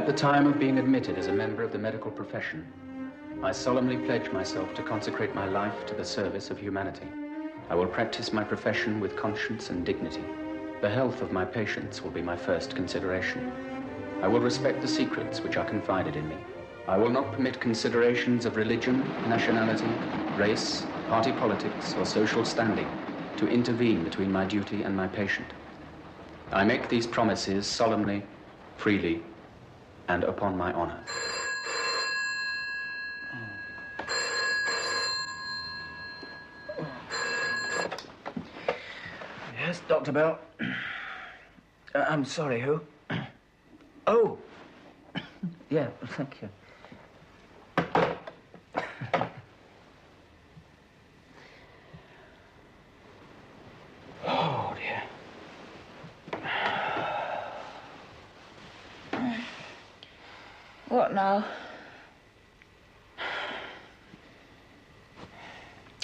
At the time of being admitted as a member of the medical profession, I solemnly pledge myself to consecrate my life to the service of humanity. I will practice my profession with conscience and dignity. The health of my patients will be my first consideration. I will respect the secrets which are confided in me. I will not permit considerations of religion, nationality, race, party politics, or social standing to intervene between my duty and my patient. I make these promises solemnly, freely, and upon my honor. Yes, Dr. Bell. I'm sorry, who? Oh. Yeah, thank you. Oh, dear. What now?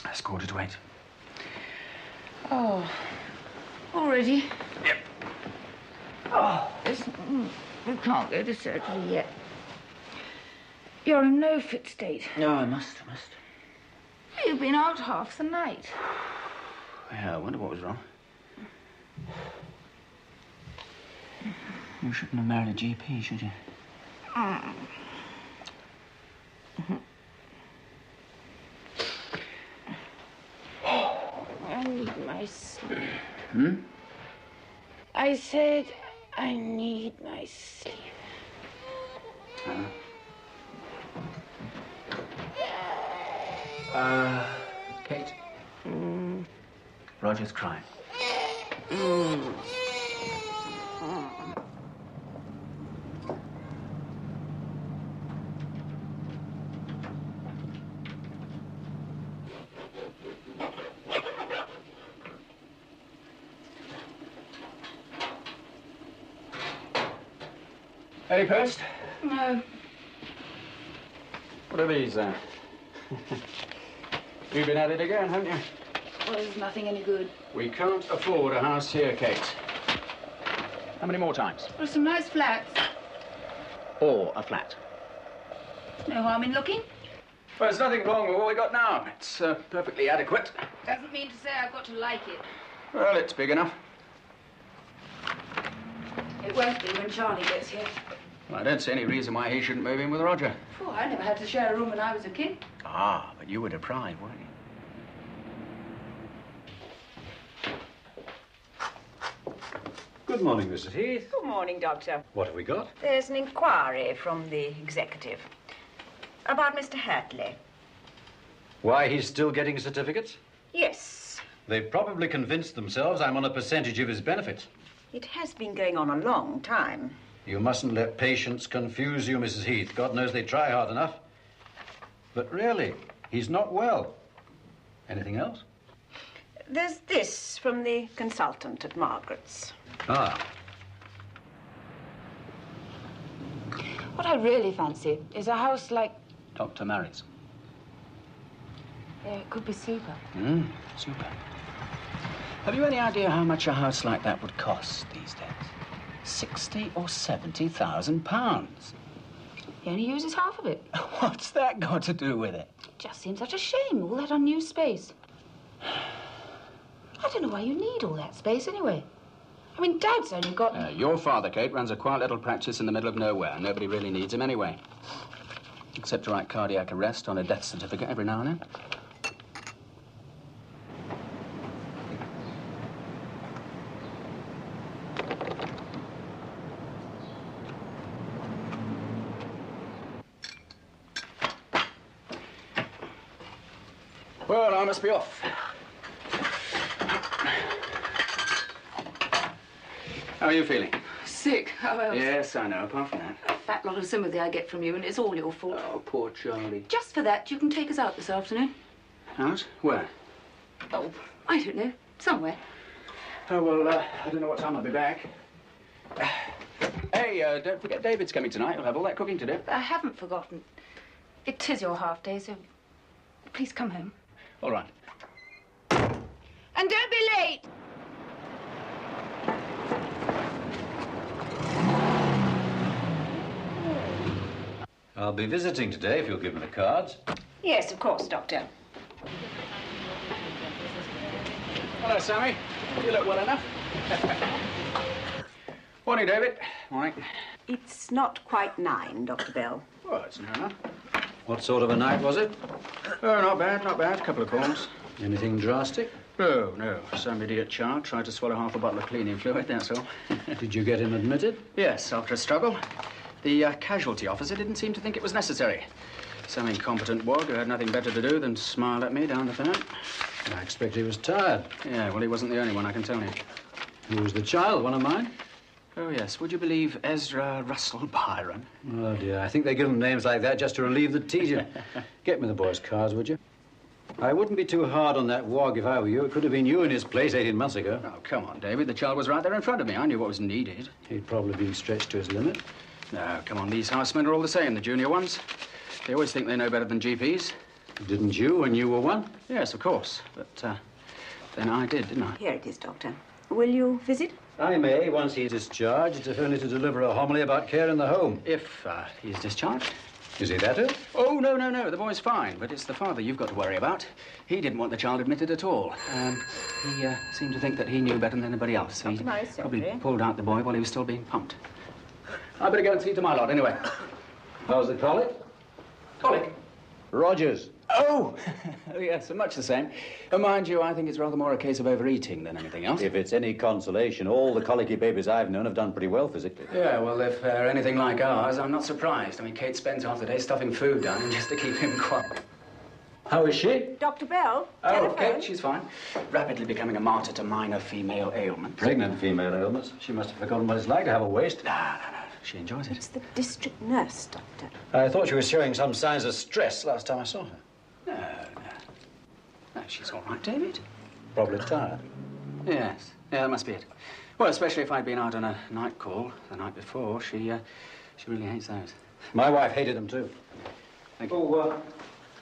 It's 8:15. Oh, already? Yep. Oh, we can't go to surgery yet. You're in no fit state. No, I must. You've been out half the night. Yeah, I wonder what was wrong. You shouldn't have married a GP, should you? I need my sleep. I said I need my sleep. Kate? Roger's crying. Any post? No. What are these, then? You've been at it again, haven't you? Well, there's nothing any good. We can't afford a house here, Kate. How many more times? There's some nice flats. Or a flat? No harm in looking. Well, there's nothing wrong with what we got now. It's perfectly adequate. Doesn't mean to say I've got to like it. Well, it's big enough. It won't be when Charlie gets here. Well, I don't see any reason why he shouldn't move in with Roger. Oh, I never had to share a room when I was a kid. Ah, but you were deprived, weren't you? Good morning, Mrs. Heath. Good morning, Doctor. What have we got? There's an inquiry from the executive about Mr. Hatley. Why he's still getting certificates? Yes. They've probably convinced themselves I'm on a percentage of his benefit. It has been going on a long time. You mustn't let patients confuse you, Mrs. Heath. God knows they try hard enough. But really, he's not well. Anything else? There's this from the consultant at Margaret's. Ah. What I really fancy is a house like... Dr. Mary's. Yeah, it could be super. Super. Have you any idea how much a house like that would cost these days? 60 or 70,000 pounds. He only uses half of it. What's that got to do with it? It just seems such a shame, all that unused space. I don't know why you need all that space anyway. I mean, Dad's only got... Your father, Kate, runs a quiet little practice in the middle of nowhere. Nobody really needs him anyway. Except to write cardiac arrest on a death certificate every now and then. Well, I must be off. How are you feeling? Sick. How else? Yes, I know, apart from that. A fat lot of sympathy I get from you, and it's all your fault. Oh, poor Charlie. Just for that, you can take us out this afternoon. Out? Where? Oh, I don't know. Somewhere. Oh, well, I don't know what time I'll be back. Hey, don't forget David's coming tonight. He'll have all that cooking to do. I haven't forgotten. It is your half day, so please come home. All right. And don't be late! I'll be visiting today if you'll give me the cards. Yes, of course, Doctor. Hello, Sammy. You look well enough. Morning, David. Morning. It's not quite 9, Dr. Bell. Well, it's near enough. What sort of a night was it? Oh, not bad, not bad. Couple of calls. Anything drastic? No, no. Some idiot child tried to swallow half a bottle of cleaning fluid, that's all. Did you get him admitted? Yes, after a struggle. The casualty officer didn't seem to think it was necessary. Some incompetent wog who had nothing better to do than smile at me down the phone. I expect he was tired. Yeah, well, he wasn't the only one, I can tell you. Who was the child? One of mine? Oh, yes. Would you believe Ezra Russell Byron? Oh, dear. I think they give them names like that just to relieve the tedium. Get me the boy's cards, would you? I wouldn't be too hard on that wog if I were you. It could have been you in his place 18 months ago. Oh, come on, David. The child was right there in front of me. I knew what was needed. He'd probably been stretched to his limit. No, come on. These housemen are all the same, the junior ones. They always think they know better than GPs. Didn't you when you were one? Yes, of course. But then I did, didn't I? Here it is, Doctor. Will you visit? I may, once he's discharged, if only to deliver a homily about care in the home. If he's discharged. Is he that ill? Oh, no, no, no. The boy's fine. But it's the father you've got to worry about. He didn't want the child admitted at all. He seemed to think that he knew better than anybody else. He probably pulled out the boy while he was still being pumped. I better go and see to my lot, anyway. How's the colic? Colic? Rogers. Oh! Oh, yes, much the same. Mind you, I think it's rather more a case of overeating than anything else. If it's any consolation, all the colicky babies I've known have done pretty well physically. Yeah, well, if they're anything like ours, I'm not surprised. I mean, Kate spends half the day stuffing food down him just to keep him quiet. How is she? Dr. Bell, Oh, telephone. Kate, she's fine. Rapidly becoming a martyr to minor female ailments. Pregnant female ailments. She must have forgotten what it's like to have a waist. No, no, no. She enjoys it. It's the district nurse, Doctor. I thought she was showing some signs of stress last time I saw her. No, no. No, she's all right, David. Probably tired. Yes. Yeah, that must be it. Well, especially if I'd been out on a night call the night before. She really hates those. My wife hated them too. Thank you. Oh,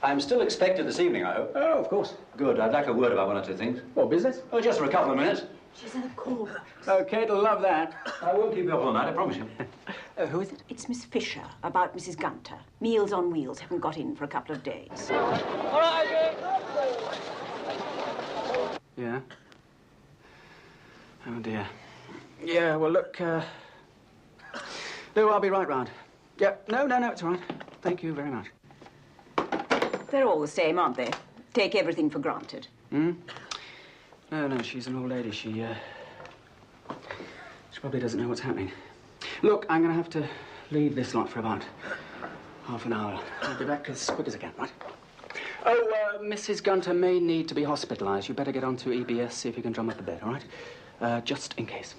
I'm still expected this evening, I hope. Oh, of course. Good. I'd like a word about one or two things. What, business? Oh, just for a couple of minutes. She's in a call. Oh, Kate'll love that. I won't keep you up all night, I promise you. Who is it? It's Miss Fisher about Mrs. Gunter. Meals on Wheels haven't got in for a couple of days. Yeah? Oh, dear. Yeah, well, look, no, I'll be right round. Yeah, no, it's all right. Thank you very much. They're all the same, aren't they? Take everything for granted. Hmm? No, she's an old lady. She probably doesn't know what's happening. Look, I'm going to have to leave this lot for about half an hour. I'll be back as quick as I can, right? Oh, Mrs. Gunter may need to be hospitalized. You better get on to EBS, see if you can drum up a bed, all right? Just in case.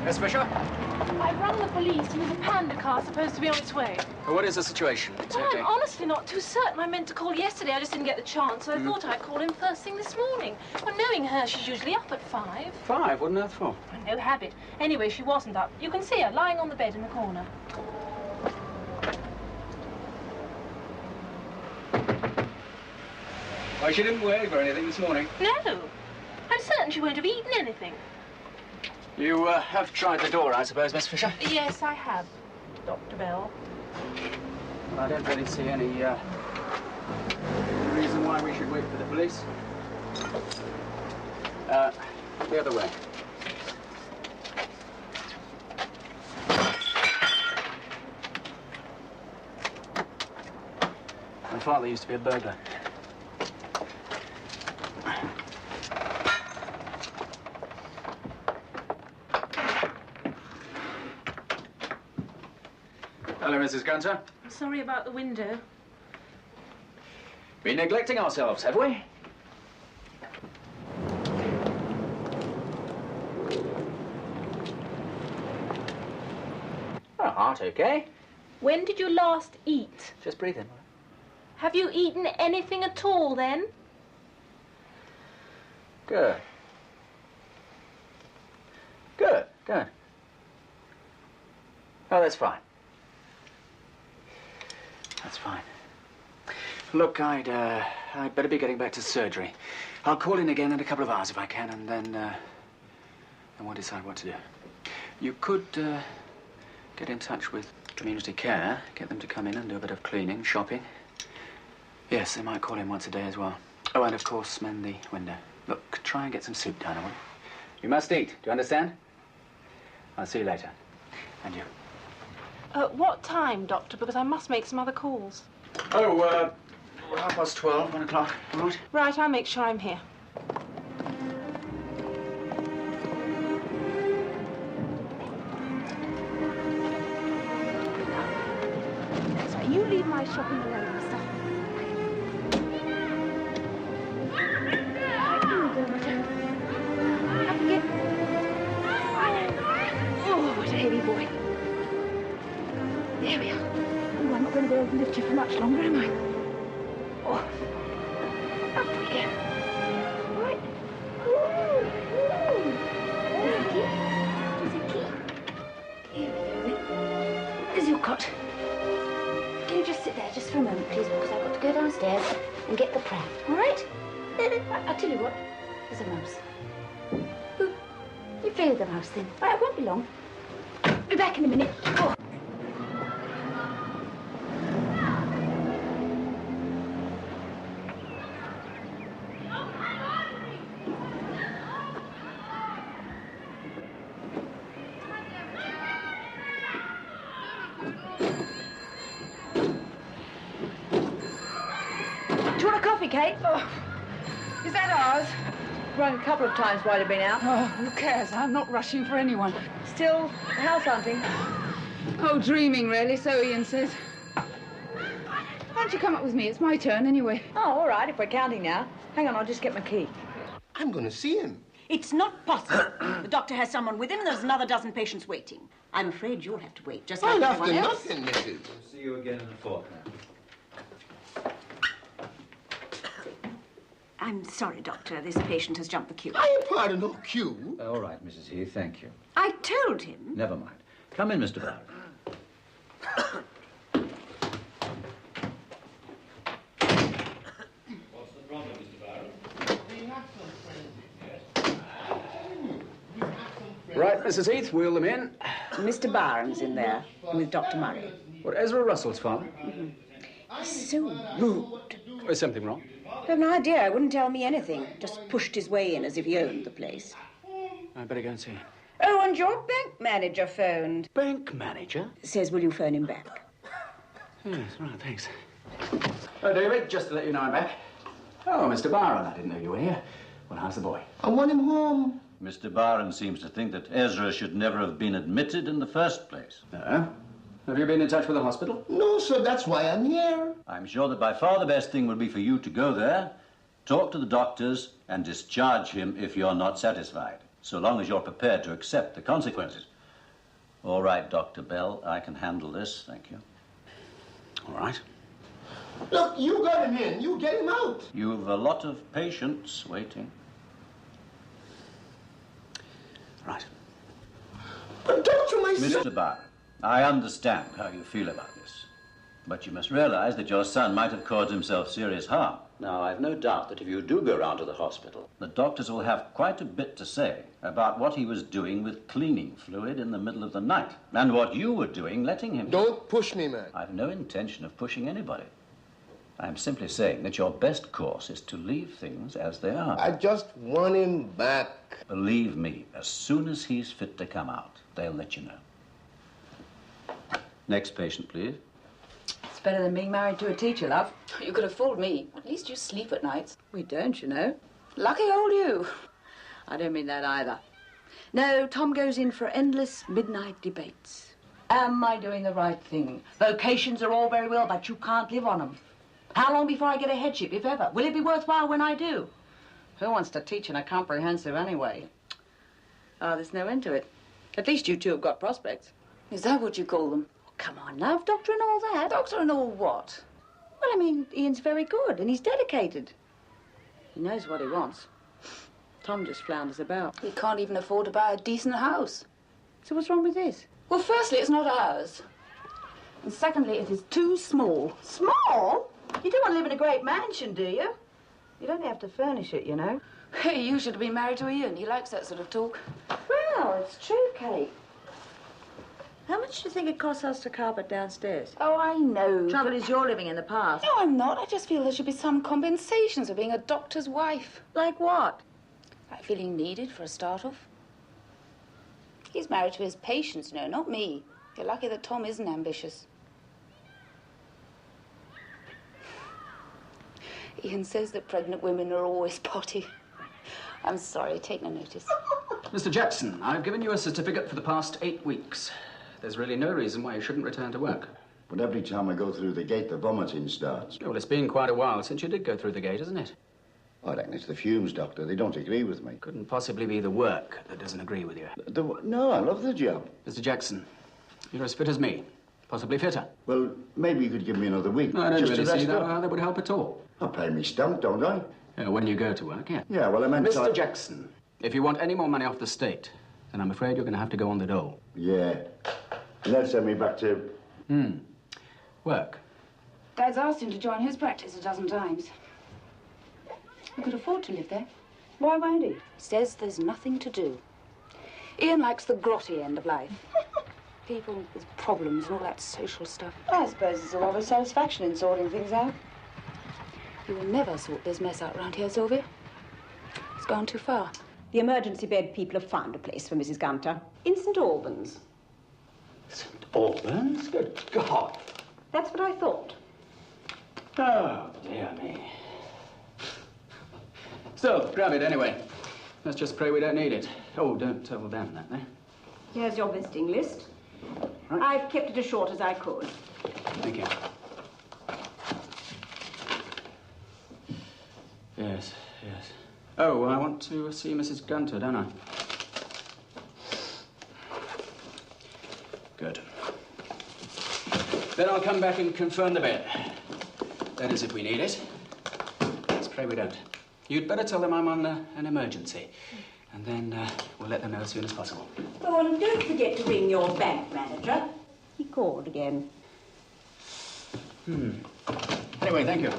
Miss Fisher? I've rung the police. There was a panda car supposed to be on its way. Well, what is the situation? Well, I'm honestly not too certain. I meant to call yesterday. I just didn't get the chance, so I thought I'd call in first thing this morning. Well, knowing her, she's usually up at 5. 5? What on earth for? No habit. Anyway, she wasn't up. You can see her lying on the bed in the corner. Why, she didn't wave or anything this morning. No. I'm certain she won't have eaten anything. You have tried the door, I suppose, Miss Fisher? Yes, I have, Dr. Bell. Well, I don't really see any reason why we should wait for the police. The other way. My father used to be a burglar. Hello, Mrs. Gunter. I'm sorry about the window. Been neglecting ourselves, have we? Oh, heart okay. When did you last eat? Just breathe in. Have you eaten anything at all, then? Good. Good, good. Oh, that's fine. That's fine. Look, I'd better be getting back to surgery. I'll call in again in a couple of hours if I can, and then we'll decide what to do. You could get in touch with community care, get them to come in and do a bit of cleaning, shopping. Yes, they might call in once a day as well. Oh, and of course, mend the window. Look, try and get some soup down, will you? You must eat, do you understand? I'll see you later. And you. What time, Doctor? Because I must make some other calls. Oh, 12:30, 1 o'clock, all right? Right, I'll make sure I'm here. That's right, you leave my shopping alone, mister. Right, you go, mister. Up again. Oh, what a heavy boy. There we are. Oh, I'm not going to be able to lift you for much longer, am I? Oh, up we go. Right. There's the key. There's the key. Here we go then. There's your cot. Can you just sit there just for a moment, please, because I've got to go downstairs and get the pram, all right? I'll tell you what, there's a mouse. Ooh, you play with the mouse then. Right, I won't be long. Be back in a minute. Oh. Kate? Oh, is that ours? Rung a couple of times while you've been out. Oh, who cares? I'm not rushing for anyone. Still house hunting? Oh, dreaming, really, so Ian says. Why don't you come up with me? It's my turn, anyway. Oh, all right, if we're counting now. Hang on, I'll just get my key. I'm going to see him. It's not possible. The doctor has someone with him and there's another dozen patients waiting. I'm afraid you'll have to wait, just like everyone else. Nothing, Mrs. I'll see you again in a fortnight. I'm sorry, Doctor. This patient has jumped the queue. I ain't part of no queue. All right, Mrs. Heath, thank you. I told him. Never mind. Come in, Mr. Barron. What's the problem, Mr. Barron? Right, Mrs. Heath, wheel them in. Mr. Barron's in there with Dr. Murray. What, Ezra Russell's father? So rude. Is something wrong? I have no idea. I wouldn't tell me anything. Just pushed his way in as if he owned the place. I'd better go and see him. Oh, and your bank manager phoned. Bank manager? Says, will you phone him back? Yes, right, thanks. Oh, David, just to let you know I'm back. Oh, Mr. Barron, I didn't know you were here. Well, how's the boy? I want him home. Mr. Barron seems to think that Ezra should never have been admitted in the first place. No? Have you been in touch with the hospital? No, sir, that's why I'm here. I'm sure that by far the best thing would be for you to go there, talk to the doctors, and discharge him if you're not satisfied, so long as you're prepared to accept the consequences. All right, Dr. Bell, I can handle this, thank you. All right. Look, you got him in. You get him out. You've a lot of patients waiting. Right. But don't you, my son... Mr. Barron, I understand how you feel about this, but you must realize that your son might have caused himself serious harm. Now, I've no doubt that if you do go round to the hospital, the doctors will have quite a bit to say about what he was doing with cleaning fluid in the middle of the night, and what you were doing letting him. Don't push me, man. I've no intention of pushing anybody. I'm simply saying that your best course is to leave things as they are. I just want him back. Believe me, as soon as he's fit to come out, they'll let you know. Next patient, please. It's better than being married to a teacher, love. You could have fooled me. At least you sleep at nights. We don't, you know. Lucky old you. I don't mean that either. No, Tom goes in for endless midnight debates. Am I doing the right thing? Vocations are all very well, but you can't live on them. How long before I get a headship, if ever? Will it be worthwhile when I do? Who wants to teach in a comprehensive anyway? Oh, there's no end to it. At least you two have got prospects. Is that what you call them? Come on, love, doctor and all that. Doctor and all what? Well, I mean, Ian's very good and he's dedicated. He knows what he wants. Tom just flounders about. We can't even afford to buy a decent house. So what's wrong with this? Well, firstly, it's not ours. And secondly, it is too small. Small? You don't want to live in a great mansion, do you? You don't have to furnish it, you know. Hey, you should have been married to Ian. He likes that sort of talk. Well, it's true, Kate. How much do you think it costs us to carpet downstairs? Oh, I know. Trouble is, you're living in the past. No, I'm not. I just feel there should be some compensations for being a doctor's wife. Like what? Like feeling needed for a start-off. He's married to his patients, no, not me. You're lucky that Tom isn't ambitious. Ian says that pregnant women are always potty. I'm sorry, take no notice. Mr. Jackson, I've given you a certificate for the past 8 weeks. There's really no reason why you shouldn't return to work. But every time I go through the gate, the vomiting starts. Well, it's been quite a while since you did go through the gate, isn't it? I reckon it's the fumes, Doctor. They don't agree with me. Couldn't possibly be the work that doesn't agree with you. No, I love the job. Mr. Jackson, you're as fit as me. Possibly fitter. Well, maybe you could give me another week. No, I don't just really to see rest that, up. how that would help at all. I pay me stamp, don't I? Yeah, when you go to work, yeah. Yeah, well, I meant... Mr. Jackson, if you want any more money off the state, then I'm afraid you're going to have to go on the dole. Yeah. And they'll send me back to... Work. Dad's asked him to join his practice a dozen times. He could afford to live there. Why won't he? Says there's nothing to do. Ian likes the grotty end of life. People with problems and all that social stuff. I suppose there's a lot of satisfaction in sorting things out. You will never sort this mess out round here, Sylvia. It's gone too far. The emergency bed people have found a place for Mrs. Gunter. In St. Albans. St. Albans? Good God. That's what I thought. Oh, dear me. So, grab it anyway. Let's just pray we don't need it. Oh, don't tell them that, eh? Here's your visiting list. Right. I've kept it as short as I could. Thank you. Yes, yes. Oh, I want to see Mrs. Gunter, don't I? Good. Then I'll come back and confirm the bed. That is, if we need it. Let's pray we don't. You'd better tell them I'm on an emergency. And then we'll let them know as soon as possible. Oh, and don't forget to ring your bank manager. He called again. Anyway, thank you.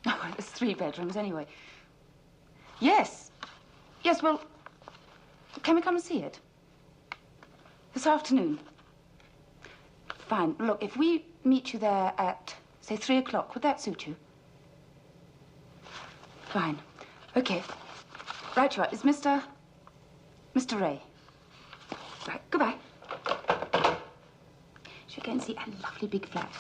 Oh, there's 3 bedrooms anyway. Yes. Yes, well, can we come and see it? This afternoon. Fine. Look, if we meet you there at, say, 3 o'clock, would that suit you? Fine. Okay. Right you are. It's Mr. Ray. Right, goodbye. Shall we go and see a lovely big flat?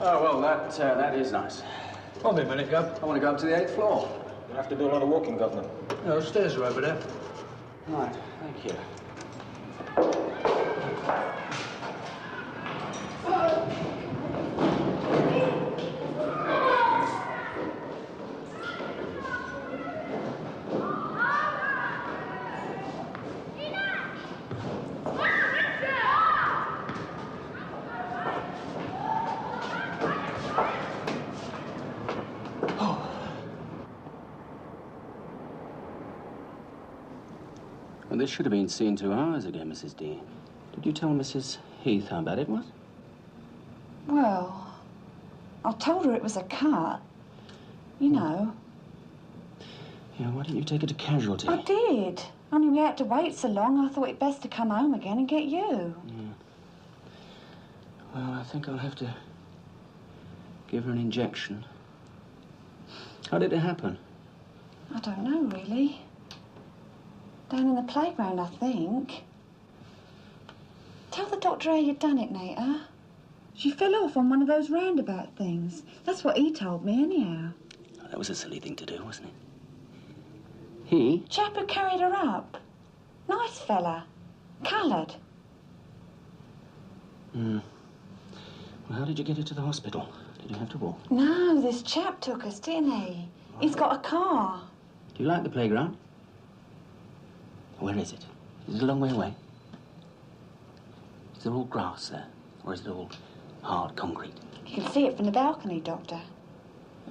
Oh, well, that is nice. Hold me a minute, Gov. I want to go up to the 8th floor. You'll have to do a lot of walking, Governor. No, stairs are over there. Right, thank you. Well, this should have been seen 2 hours ago, Mrs. D. Did you tell Mrs. Heath how bad it was? Well, I told her it was a cut. You know. Yeah, why didn't you take her to casualty? I did. Only we had to wait so long, I thought it best to come home again and get you. Yeah. Well, I think I'll have to give her an injection. How did it happen? I don't know, really. Down in the playground, I think. Tell the doctor how you'd done it, Nita. She fell off on one of those roundabout things. That's what he told me, anyhow. Oh, that was a silly thing to do, wasn't it? He? Chap who carried her up. Nice fella. Coloured. Well, how did you get her to the hospital? Did you have to walk? No, this chap took us, didn't he? He's got a car. Do you like the playground? Where is it? Is it a long way away? Is there all grass there? Or is it all hard concrete? You can see it from the balcony, Doctor.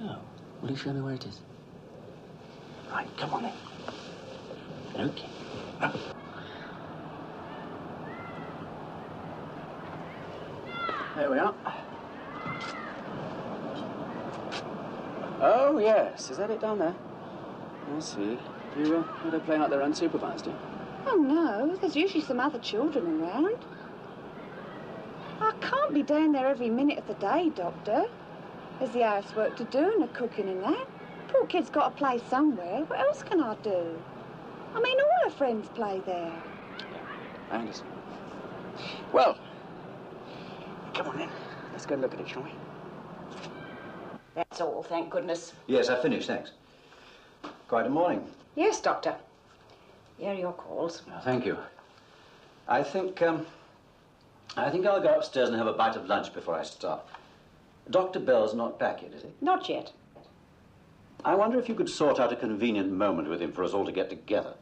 Oh, will you show me where it is? Right, come on then. Okay. There we are. Oh, yes. Is that it down there? I see. Do they play out there unsupervised, do you? Oh, no. There's usually some other children around. I can't be down there every minute of the day, Doctor. There's the housework to do and the cooking and that. Poor kid's got to play somewhere. What else can I do? I mean, all her friends play there. I understand. Well, come on then. Let's go look at it, shall we? That's all, thank goodness. Yes, I've finished, thanks. Quite a morning. Yes, Doctor. Here are your calls. Oh, thank you. I think I'll go upstairs and have a bite of lunch before I start. Dr. Bell's not back yet, is he? Not yet. I wonder if you could sort out a convenient moment with him for us all to get together.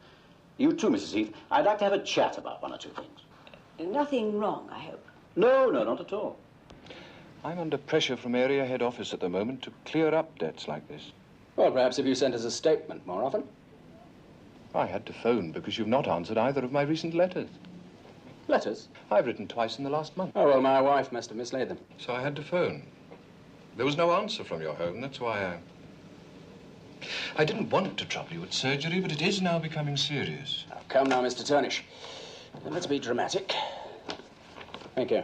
You too, Mrs. Heath. I'd like to have a chat about one or two things. Nothing wrong, I hope. No, not at all. I'm under pressure from area head office at the moment to clear up debts like this. Well, perhaps if you sent us a statement more often. I had to phone because you've not answered either of my recent letters. Letters? I've written twice in the last month. Oh, well, my wife must have mislaid them. So I had to phone. There was no answer from your home, that's why I didn't want to trouble you at surgery, but it is now becoming serious. Oh, come now, Mr. Turnish. Let's be dramatic. Thank you.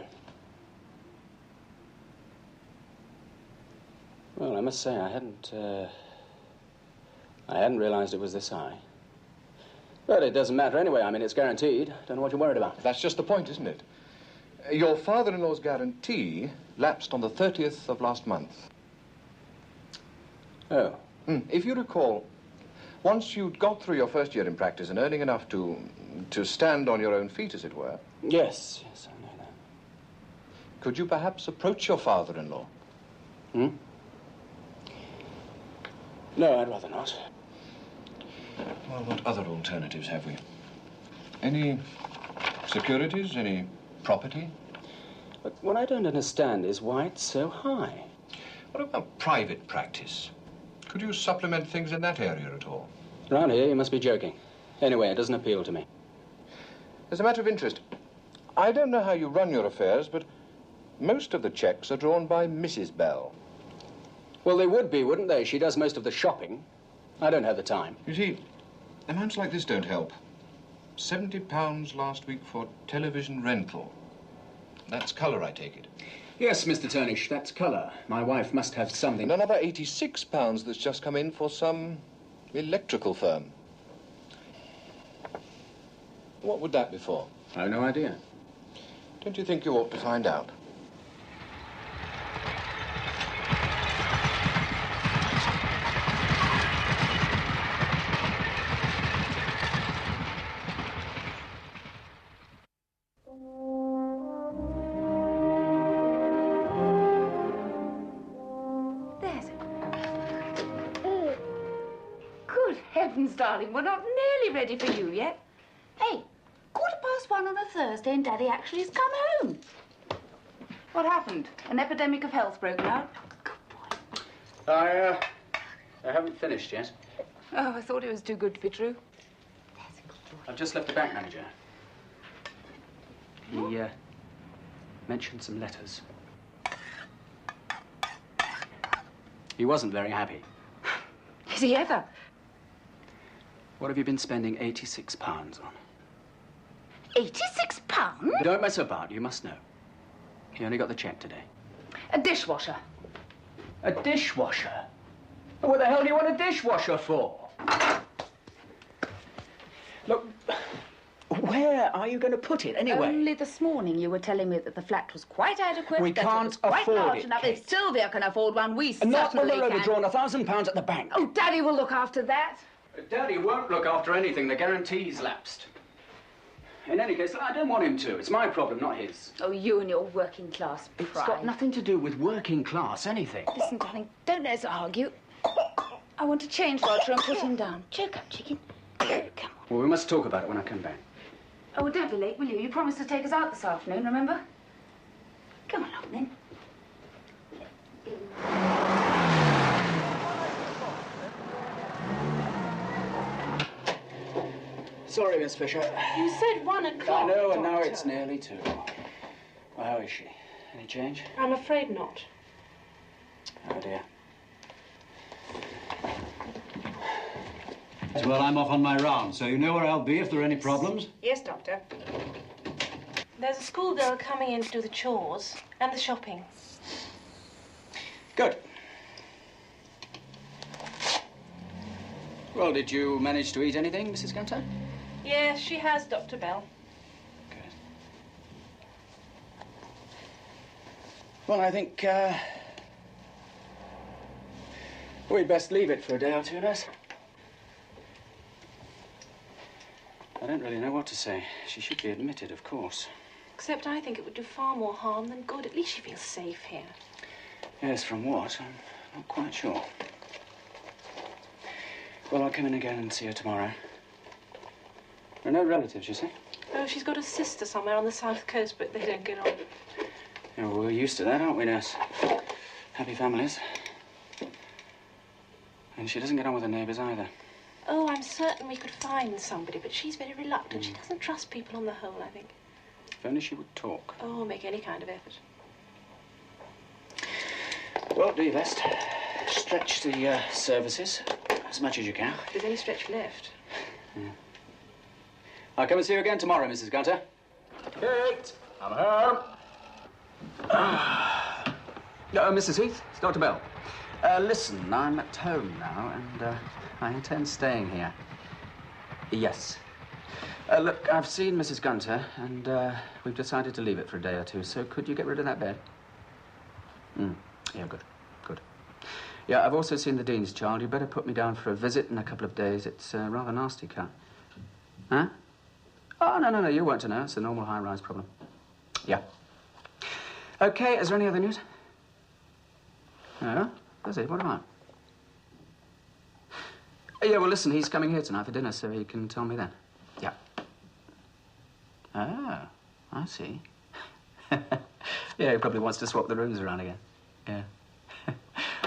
Well, I must say I hadn't realized it was this high. But it doesn't matter anyway. I mean, it's guaranteed. Don't know what you're worried about. That's just the point, isn't it? Your father-in-law's guarantee lapsed on the 30th of last month. Oh. If you recall, once you'd got through your first year in practice and earning enough to stand on your own feet, as it were. Yes, I know that. Could you perhaps approach your father-in-law? No, I'd rather not. Well, what other alternatives have we? Any securities? Any property? But what I don't understand is why it's so high. What about private practice? Could you supplement things in that area at all? Around here, you must be joking. Anyway, it doesn't appeal to me. As a matter of interest, I don't know how you run your affairs, but most of the checks are drawn by Mrs. Bell. Well, they would be, wouldn't they? She does most of the shopping. I don't have the time. You see, amounts like this don't help. £70 last week for television rental. That's colour, I take it. Yes, Mr. Turnish, that's colour. My wife must have something. And another £86 that's just come in for some electrical firm. What would that be for? I have no idea. Don't you think you ought to find out? Darling, we're not nearly ready for you yet. Hey, 1:15 on a Thursday and Daddy actually has come home. What happened? An epidemic of health broken out? Good boy. I haven't finished yet. Oh, I thought it was too good to be true. That's a good boy. I've just left the bank manager. He mentioned some letters. He wasn't very happy. Is he ever? What have you been spending £86 on? £86? Don't mess about, you must know. He only got the cheque today. A dishwasher. A dishwasher? What the hell do you want a dishwasher for? Look, where are you going to put it anyway? Only this morning you were telling me that the flat was quite adequate. We can't afford it, enough. If Sylvia can afford one, we certainly not when we're can. overdrawn £1,000 at the bank. Oh, Daddy will look after that. Daddy won't look after anything. The guarantee's lapsed. In any case, I don't want him to. It's my problem, not his. Oh, you and your working class pride. It's got nothing to do with working class, anything. Listen, darling, don't let us argue. I want to change Roger and put him down. Choke up, chicken. Come on. Well, we must talk about it when I come back. Oh, well, don't be late, will you? You promised to take us out this afternoon, remember? Come along, then. Sorry, Miss Fisher. You said 1 o'clock, I know, and now Doctor. it's nearly 2. Well, how is she? Any change? I'm afraid not. Oh, dear. Well, I'm off on my round, so you know where I'll be if there are any problems? Yes, Doctor. There's a schoolgirl coming in to do the chores and the shopping. Good. Well, did you manage to eat anything, Mrs. Gunter? Yes, she has, Dr. Bell. Good. Well, I think, we'd best leave it for a day or two, nurse. I don't really know what to say. She should be admitted, of course. Except I think it would do far more harm than good. At least she feels safe here. Yes, from what? I'm not quite sure. Well, I'll come in again and see her tomorrow. There are no relatives, you see? Oh, she's got a sister somewhere on the south coast, but they don't get on. Yeah, well, we're used to that, aren't we, nurse? Happy families. And she doesn't get on with her neighbours either. Oh, I'm certain we could find somebody, but she's very reluctant. She doesn't trust people on the whole, I think. If only she would talk. Oh, make any kind of effort. Well, do your best. Stretch the services as much as you can. If there's any stretch left. Yeah. I'll come and see you again tomorrow, Mrs. Gunter. Kate, I'm home. Mrs. Heath, it's Dr. Bell. Listen, I'm at home now, and I intend staying here. Yes. Look, I've seen Mrs. Gunter, and we've decided to leave it for a day or two, so could you get rid of that bed? Yeah, good. Yeah, I've also seen the Dean's child. You better put me down for a visit in a couple of days. It's a rather nasty cut. Huh? Oh, no, you won't know. It's a normal high-rise problem. Yeah. Okay, is there any other news? No? Does he? What about? Yeah, well, listen, he's coming here tonight for dinner, so he can tell me then. Yeah. Oh, I see. Yeah, he probably wants to swap the rooms around again. Yeah.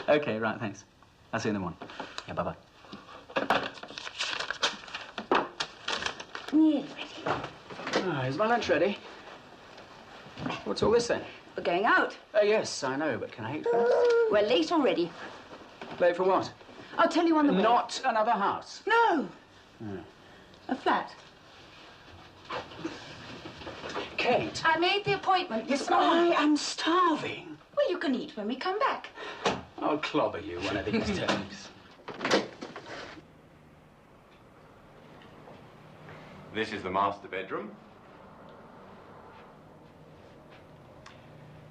Okay, right, thanks. I'll see you in the morning. Yeah, bye-bye. Nearly ready. Is my lunch ready? What's all this then? We're going out. Yes, I know, but can I eat first? We're late already. Late for what? I'll tell you on the way. Not another house. No. A flat. Kate. I made the appointment this I morning. am starving. Well, you can eat when we come back. I'll clobber you one of these days. This is the master bedroom.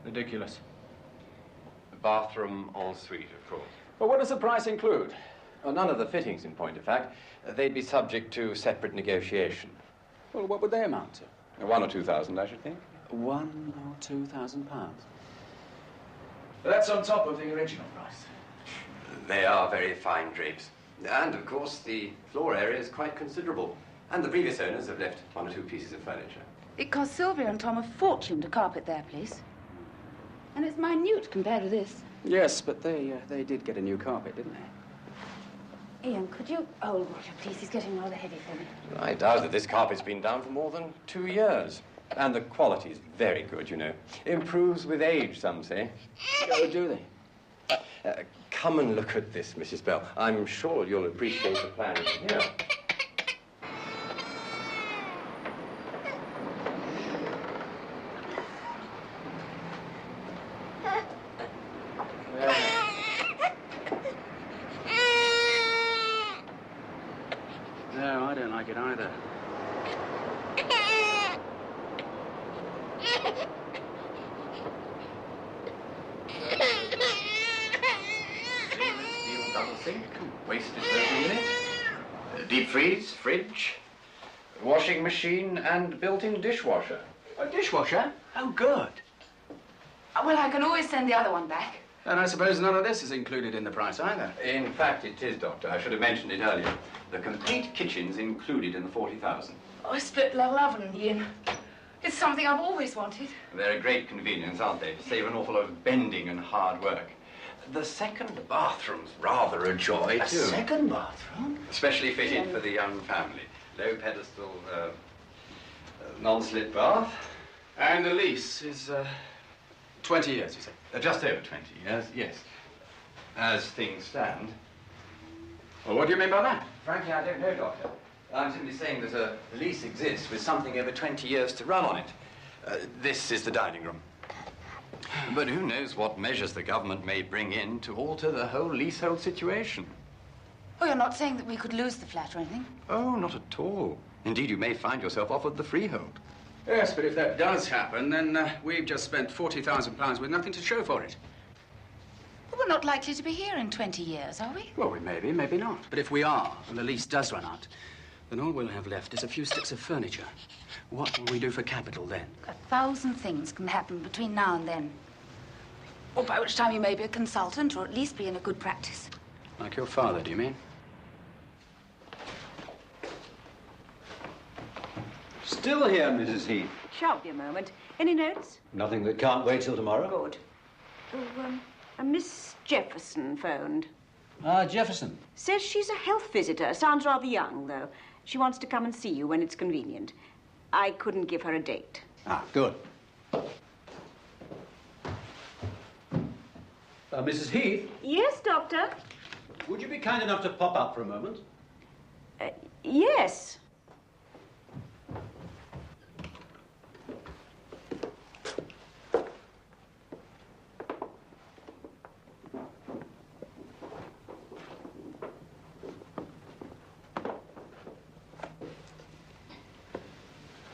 Ridiculous. The bathroom ensuite, of course. Well, what does the price include? Well, none of the fittings, in point of fact. They'd be subject to separate negotiation. Well, what would they amount to? 1,000 or 2,000, I should think. 1,000 or 2,000 pounds. That's on top of the original price. They are very fine drapes. And, of course, the floor area is quite considerable. And the previous owners have left 1 or 2 pieces of furniture. It cost Sylvia and Tom a fortune to carpet their place. And it's minute compared to this. Yes, but they did get a new carpet, didn't they? Ian, could you hold Roger, please? He's getting rather heavy for me. I doubt that this carpet's been down for more than 2 years. And the quality is very good, you know. Improves with age, some say. Oh, do they? Come and look at this, Mrs. Bell. I'm sure you'll appreciate the plan here. No, I don't like it either. Steel double sink, waste disposal unit, deep freeze, fridge, Washing machine and built-in dishwasher. A dishwasher? Oh, good. Well, I can always send the other one back. And I suppose none of this is included in the price either. In fact, it is, Doctor. I should have mentioned it earlier. The complete kitchen's included in the 40,000. Oh, a split-level oven, Ian. It's something I've always wanted. They're a great convenience, aren't they? Save an awful lot of bending and hard work. The second bathroom's rather a joy, too. A second bathroom? Especially fitted for the young family. Low pedestal, non-slip bath. And the lease is 20 years, you say? Just over 20 years, yes. As things stand. Well, what do you mean by that? Frankly, I don't know, Doctor. I'm simply saying that a lease exists with something over 20 years to run on it. This is the dining room. But who knows what measures the government may bring in to alter the whole leasehold situation. Oh, you're not saying that we could lose the flat or anything? Oh, not at all. Indeed, you may find yourself offered the freehold. Yes, but if that does happen, then we've just spent £40,000 with nothing to show for it. Well, we're not likely to be here in 20 years, are we? Well, we may be, maybe not. But if we are, and the lease does run out, then all we'll have left is a few sticks of furniture. What will we do for capital then? 1,000 things can happen between now and then. Or by which time you may be a consultant, or at least be in a good practice. Like your father, do you mean? Still here, Mrs. Heath. Shan't be a moment. Any notes? Nothing that can't wait till tomorrow? Good. Oh, Miss Jefferson phoned. Ah, Jefferson. Says she's a health visitor. Sounds rather young, though. She wants to come and see you when it's convenient. I couldn't give her a date. Ah, good. Mrs. Heath? Yes, Doctor? Would you be kind enough to pop up for a moment? Yes.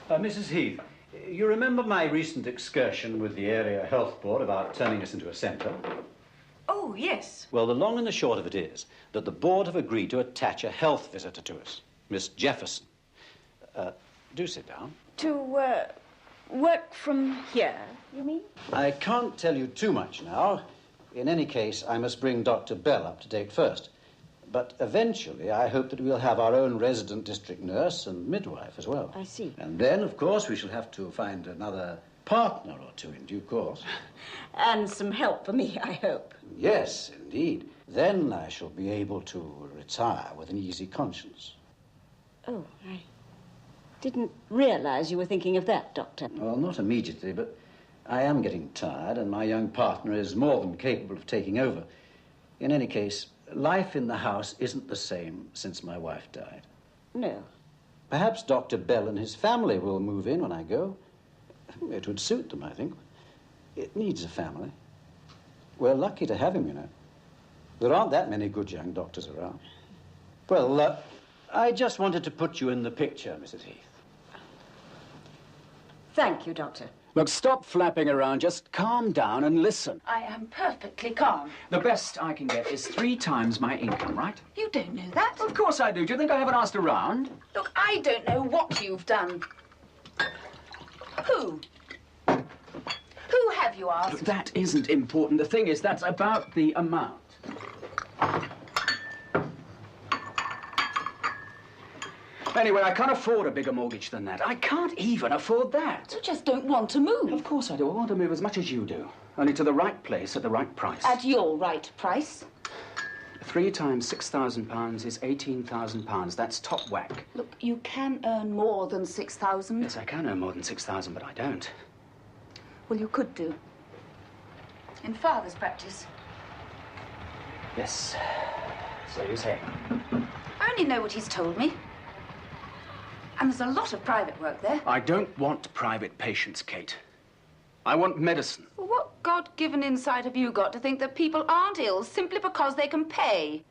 Mrs. Heath, you remember my recent excursion with the Area Health Board about turning us into a centre? Oh, yes. Well, the long and the short of it is that the board have agreed to attach a health visitor to us, Miss Jefferson. Do sit down. To, work from here, you mean? I can't tell you too much now. In any case, I must bring Dr. Bell up to date first. But eventually, I hope that we'll have our own resident district nurse and midwife as well. I see. And then, of course, we shall have to find another partner or two in due course. And some help for me, I hope. Yes, indeed. Then I shall be able to retire with an easy conscience. Oh, I didn't realize you were thinking of that, Doctor. Well, not immediately, but I am getting tired, and my young partner is more than capable of taking over. In any case, life in the house isn't the same since my wife died. No. Perhaps Dr. Bell and his family will move in when I go. It would suit them, I think. It needs a family. We're lucky to have him, you know. There aren't that many good young doctors around. Well, I just wanted to put you in the picture, Mrs. Heath. Thank you, Doctor. Look, stop flapping around. Just calm down and listen. I am perfectly calm. The best I can get is 3 times my income, right? You don't know that. Of course I do. Do you think I haven't asked around? Look, I don't know what you've done. Who? Who have you asked? Look, that isn't important. The thing is, that's about the amount. Anyway, I can't afford a bigger mortgage than that. I can't even afford that. You just don't want to move. Of course I do. I want to move as much as you do. Only to the right place at the right price. At your right price. 3 times £6,000 is £18,000. That's top whack. Look, you can earn more than 6,000. Yes, I can earn more than 6,000, but I don't. Well, you could do. In Father's practice. Yes. So you say. I only know what he's told me. And there's a lot of private work there. I don't want private patients, Kate. I want medicine. Well, what God-given insight have you got to think that people aren't ill simply because they can pay?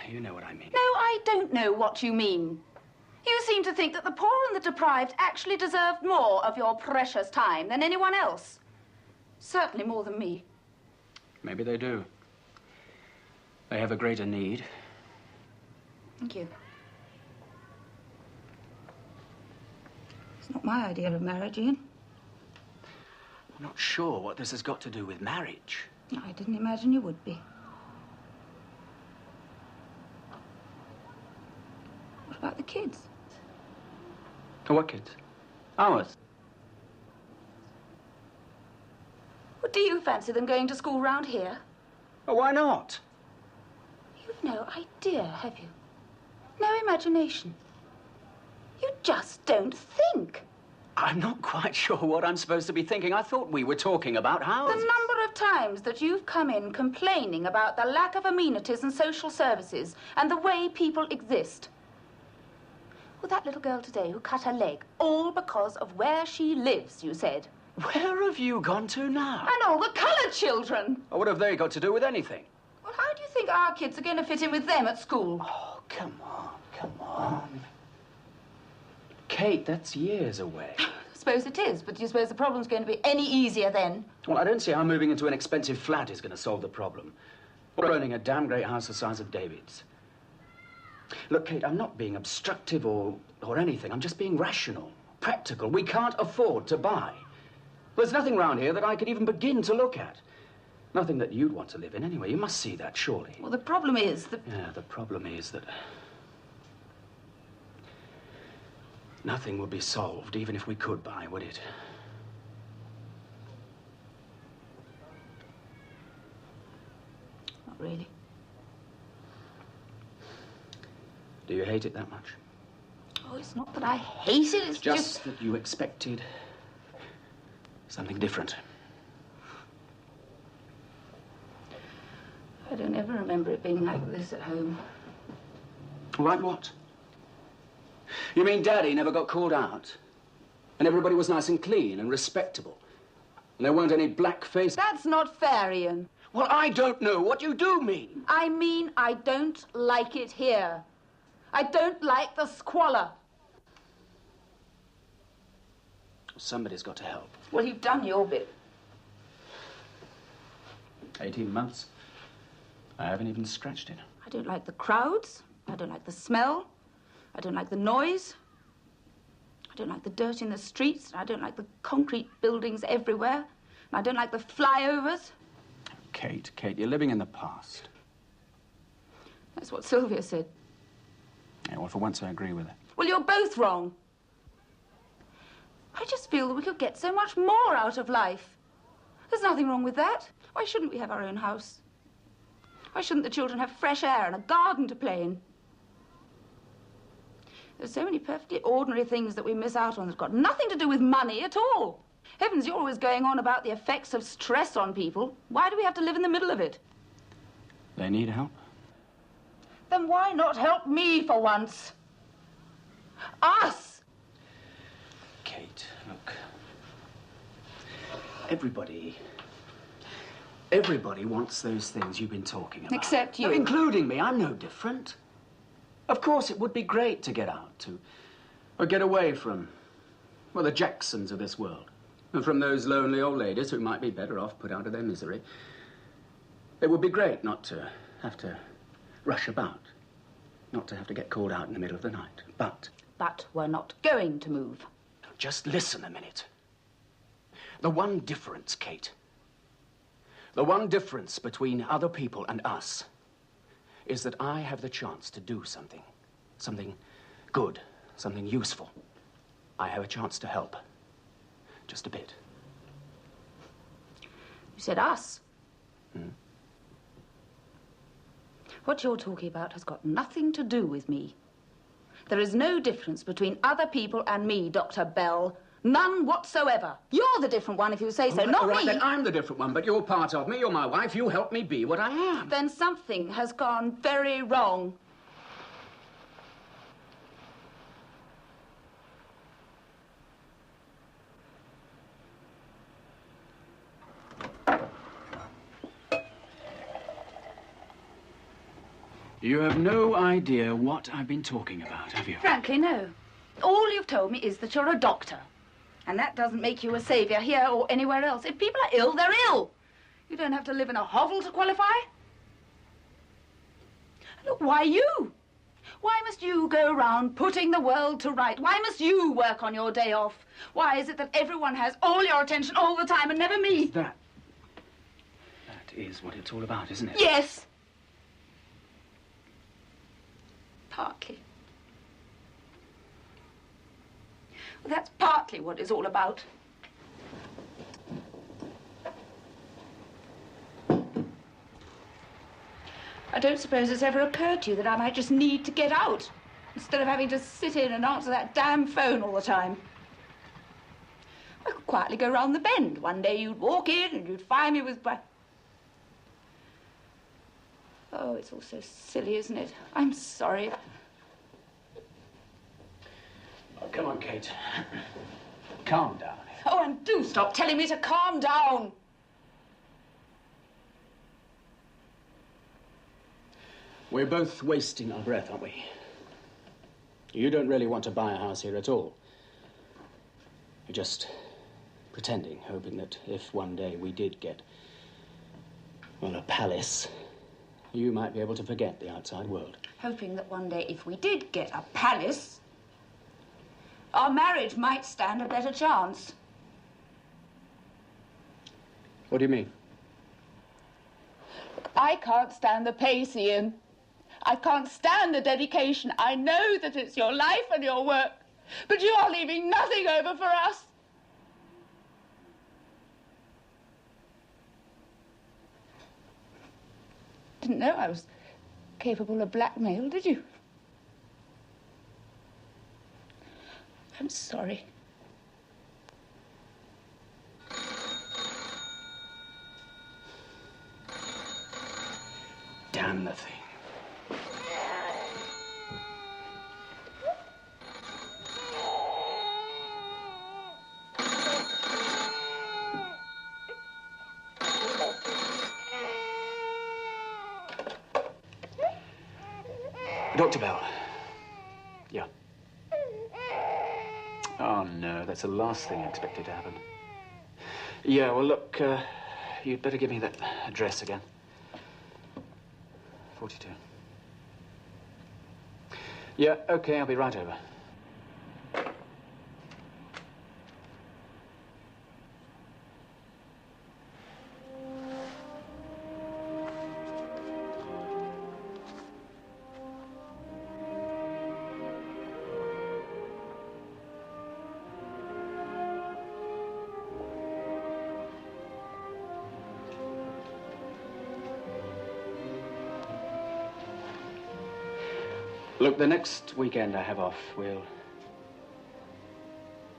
You know what I mean. No, I don't know what you mean. You seem to think that the poor and the deprived actually deserve more of your precious time than anyone else. Certainly more than me. Maybe they do. They have a greater need. Thank you. my idea of marriage, Ian. I'm not sure what this has got to do with marriage. I didn't imagine you would be. What about the kids? What kids? Ours. Well, do you fancy them going to school round here? Oh, why not? You've no idea, have you? No imagination. You just don't think. I'm not quite sure what I'm supposed to be thinking. I thought we were talking about houses. The number of times that you've come in complaining about the lack of amenities and social services and the way people exist. Well, that little girl today who cut her leg, all because of where she lives, you said. Where have you gone to now? And all the coloured children. Oh, what have they got to do with anything? Well, how do you think our kids are going to fit in with them at school? Oh, come on, come on. Kate, that's years away. I suppose it is, but do you suppose the problem's going to be any easier then? Well, I don't see how moving into an expensive flat is going to solve the problem. Or owning a damn great house the size of David's. Look, Kate, I'm not being obstructive or anything. I'm just being rational, practical. We can't afford to buy. There's nothing round here that I could even begin to look at. Nothing that you'd want to live in anyway. You must see that, surely. Well, the problem is that... Yeah, the problem is that... nothing would be solved, even if we could buy, would it? Not really. Do you hate it that much? Oh, it's not that I hate it, it's just that you expected something different. I don't ever remember it being like this at home. Like what? You mean Daddy never got called out? And everybody was nice and clean and respectable? And there weren't any black faces? That's not fair, Ian. Well, I don't know what you do mean. I mean, I don't like it here. I don't like the squalor. Somebody's got to help. Well, you've done your bit. 18 months. I haven't even scratched it. I don't like the crowds. I don't like the smell. I don't like the noise. I don't like the dirt in the streets. I don't like the concrete buildings everywhere. And I don't like the flyovers. Kate, you're living in the past. That's what Sylvia said. Yeah, well, for once I agree with her. Well, you're both wrong. I just feel that we could get so much more out of life. There's nothing wrong with that. Why shouldn't we have our own house? Why shouldn't the children have fresh air and a garden to play in? There's so many perfectly ordinary things that we miss out on that's got nothing to do with money at all. Heavens, you're always going on about the effects of stress on people. Why do we have to live in the middle of it? They need help. Then why not help me for once? Us! Kate, look. Everybody wants those things you've been talking about. Except you. No, including me. I'm no different. Of course, it would be great to get out, or get away from, well, the Jacksons of this world. And from those lonely old ladies who might be better off put out of their misery. It would be great not to have to rush about. Not to have to get called out in the middle of the night. But we're not going to move. Just listen a minute. The one difference, Kate, the one difference between other people and us is that I have the chance to do something. Something good, something useful. I have a chance to help. Just a bit. You said us. What you're talking about has got nothing to do with me. There is no difference between other people and me, Dr. Bell. None whatsoever. You're the different one, if you say so, not all right, me. Then I'm the different one, but you're part of me. You're my wife. You help me be what I am. Then something has gone very wrong. You have no idea what I've been talking about, have you? Frankly, no. All you've told me is that you're a doctor. And that doesn't make you a saviour here or anywhere else. If people are ill, they're ill. You don't have to live in a hovel to qualify. Look, why you? Why must you go around putting the world to right? Why must you work on your day off? Why is it that everyone has all your attention all the time and never me? That is what it's all about, isn't it? Yes. Partly. Well, that's partly what it's all about. I don't suppose it's ever occurred to you that I might just need to get out instead of having to sit in and answer that damn phone all the time. I could quietly go round the bend. One day you'd walk in and you'd find me with... Oh, it's all so silly, isn't it? I'm sorry. Oh, come on, Kate. Calm down. Oh, and do stop telling me to calm down. We're both wasting our breath, aren't we? You don't really want to buy a house here at all. You're just pretending, hoping that if one day we did get, well, a palace, you might be able to forget the outside world. Hoping that one day, if we did get a palace, our marriage might stand a better chance. What do you mean? Look, I can't stand the pace, Ian. I can't stand the dedication. I know that it's your life and your work, but you are leaving nothing over for us. Didn't know I was capable of blackmail, did you? I'm sorry. Damn the thing. Dr. Bell. Yeah. Oh, no, that's the last thing I expected to happen. Yeah, well, look, you'd better give me that address again. 42. Yeah, okay, I'll be right over. Look, the next weekend I have off, we'll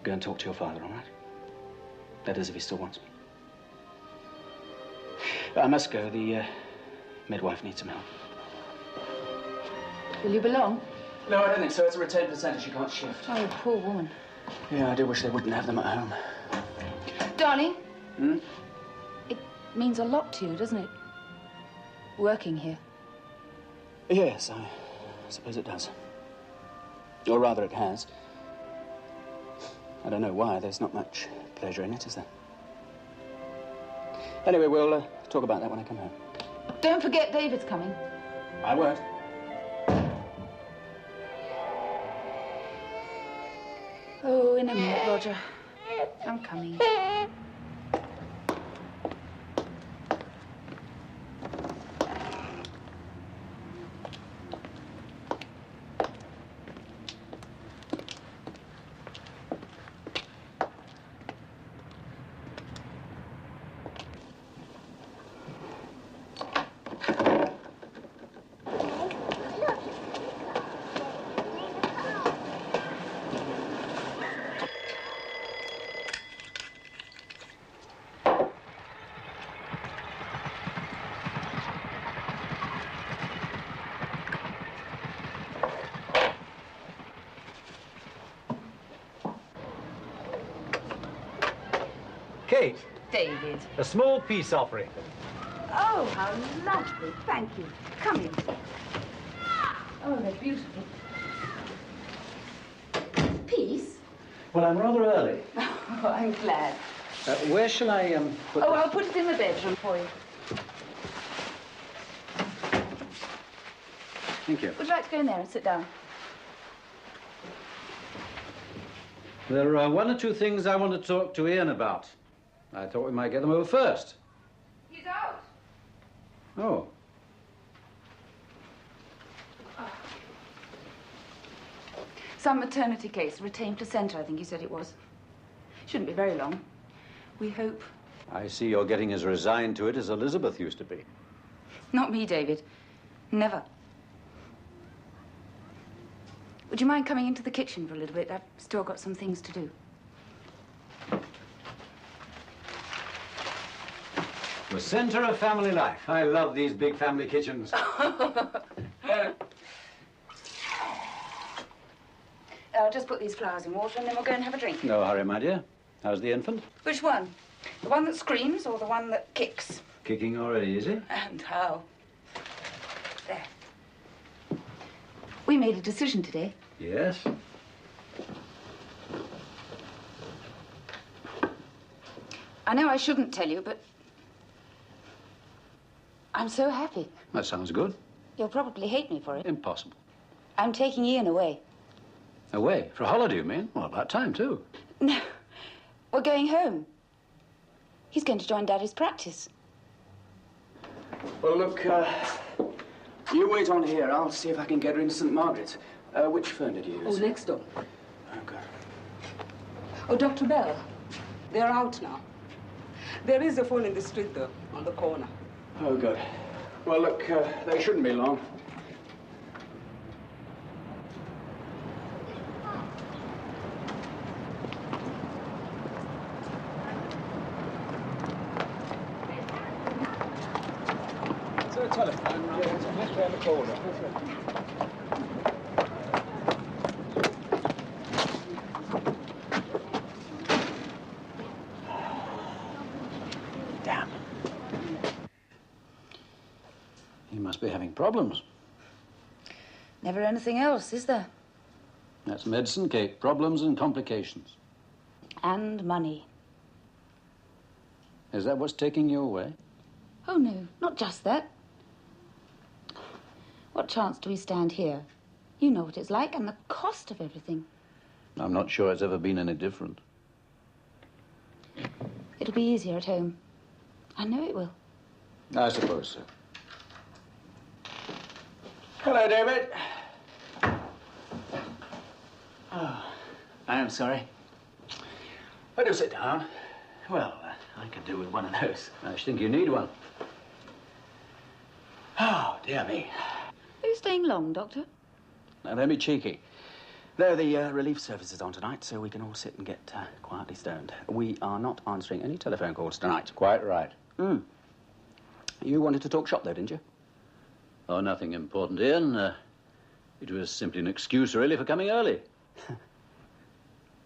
go and talk to your father, all right? That is, if he still wants me. I must go. The midwife needs some help. Will you belong? No, I don't think so. It's a retained placenta. She can't shift. Oh, poor woman. Yeah, I do wish they wouldn't have them at home. Darling. Hmm? It means a lot to you, doesn't it? Working here. Yes, I suppose it does. Or rather, it has. I don't know why. There's not much pleasure in it, is there? Anyway, we'll talk about that when I come home. Don't forget David's coming. I won't. Oh, in a minute, Roger. I'm coming. Kate. David. A small peace offering. Oh, how lovely. Thank you. Come in. Oh, they're beautiful. Peace? Well, I'm rather early. Oh, I'm glad. Where shall I put I'll put it in the bedroom for you. Thank you. Would you like to go in there and sit down? There are one or two things I want to talk to Ian about. I thought we might get them over first. He's out. Oh. Some maternity case, retained placenta, I think you said it was. Shouldn't be very long. We hope. I see you're getting as resigned to it as Elizabeth used to be. Not me, David. Never. Would you mind coming into the kitchen for a little bit? I've still got some things to do. The center of family life. I love these big family kitchens. I'll just put these flowers in water and then we'll go and have a drink. No hurry, my dear. How's the infant? Which one? The one that screams or the one that kicks? Kicking already, is he? And how? There. We made a decision today. Yes. I know I shouldn't tell you, but I'm so happy. That sounds good. You'll probably hate me for it. Impossible. I'm taking Ian away. Away? For a holiday, you mean? Well, about time, too. No, we're going home. He's going to join Daddy's practice. Well, look, you wait on here. I'll see if I can get her into St. Margaret's. Which phone did you use? Oh, next door. Oh, good. Oh, Dr. Bell, they're out now. There is a phone in the street, though, on the corner. Oh, good. Well, look, they shouldn't be long. Telephone, it's just around the corner. Damn. He must be having problems. Never anything else, is there? That's medicine, Kate. Problems and complications. And money. Is that what's taking you away? Oh, no, not just that. What chance do we stand here? You know what it's like and the cost of everything. I'm not sure it's ever been any different. It'll be easier at home. I know it will. I suppose so. Hello, David. Oh, I am sorry. Oh, do sit down. Well, I could do with one of those. I should think you need one. Oh, dear me. Are you staying long, Doctor? Now, don't be cheeky. There, the relief service is on tonight, so we can all sit and get quietly stoned. We are not answering any telephone calls tonight. Quite right. You wanted to talk shop, though, didn't you? Oh, nothing important, Ian. It was simply an excuse, really, for coming early.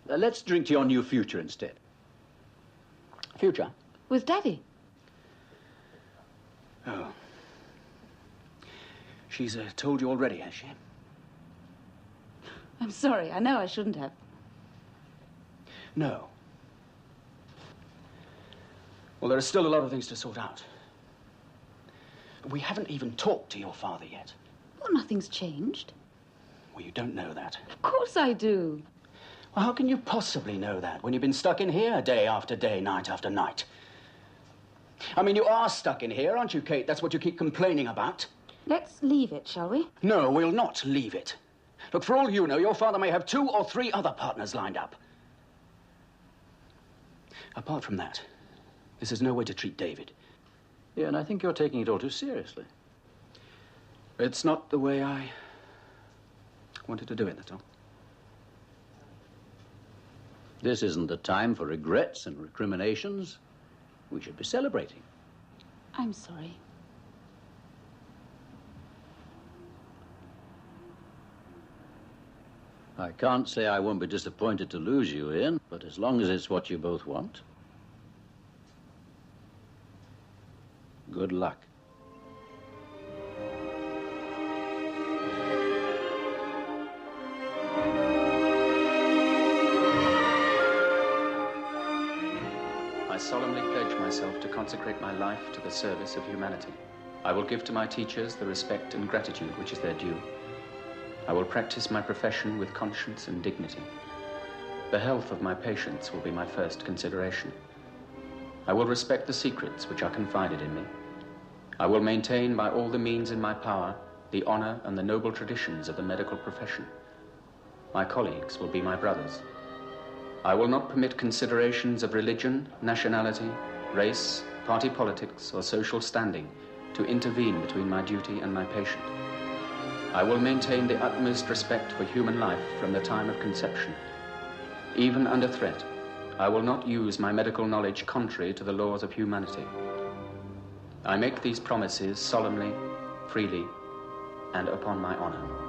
Let's drink to your new future instead. Future? With Daddy. Oh. She's told you already, has she? I'm sorry. I know I shouldn't have. No. Well, there are still a lot of things to sort out. We haven't even talked to your father yet. Well, nothing's changed. Well, you don't know that. Of course I do. Well, how can you possibly know that when you've been stuck in here day after day, night after night? I mean, you are stuck in here, aren't you, Kate? That's what you keep complaining about. Let's leave it, shall we? No, we'll not leave it. Look, for all you know, your father may have 2 or 3 other partners lined up. Apart from that, this is no way to treat David. Yeah, and I think you're taking it all too seriously. It's not the way I wanted to do it, that's all. This isn't the time for regrets and recriminations. We should be celebrating. I'm sorry. I can't say I won't be disappointed to lose you, Ian, but as long as it's what you both want. Good luck. I solemnly pledge myself to consecrate my life to the service of humanity. I will give to my teachers the respect and gratitude which is their due. I will practice my profession with conscience and dignity. The health of my patients will be my first consideration. I will respect the secrets which are confided in me. I will maintain by all the means in my power the honor and the noble traditions of the medical profession. My colleagues will be my brothers. I will not permit considerations of religion, nationality, race, party politics, or social standing to intervene between my duty and my patient. I will maintain the utmost respect for human life from the time of conception. Even under threat, I will not use my medical knowledge contrary to the laws of humanity. I make these promises solemnly, freely, and upon my honor.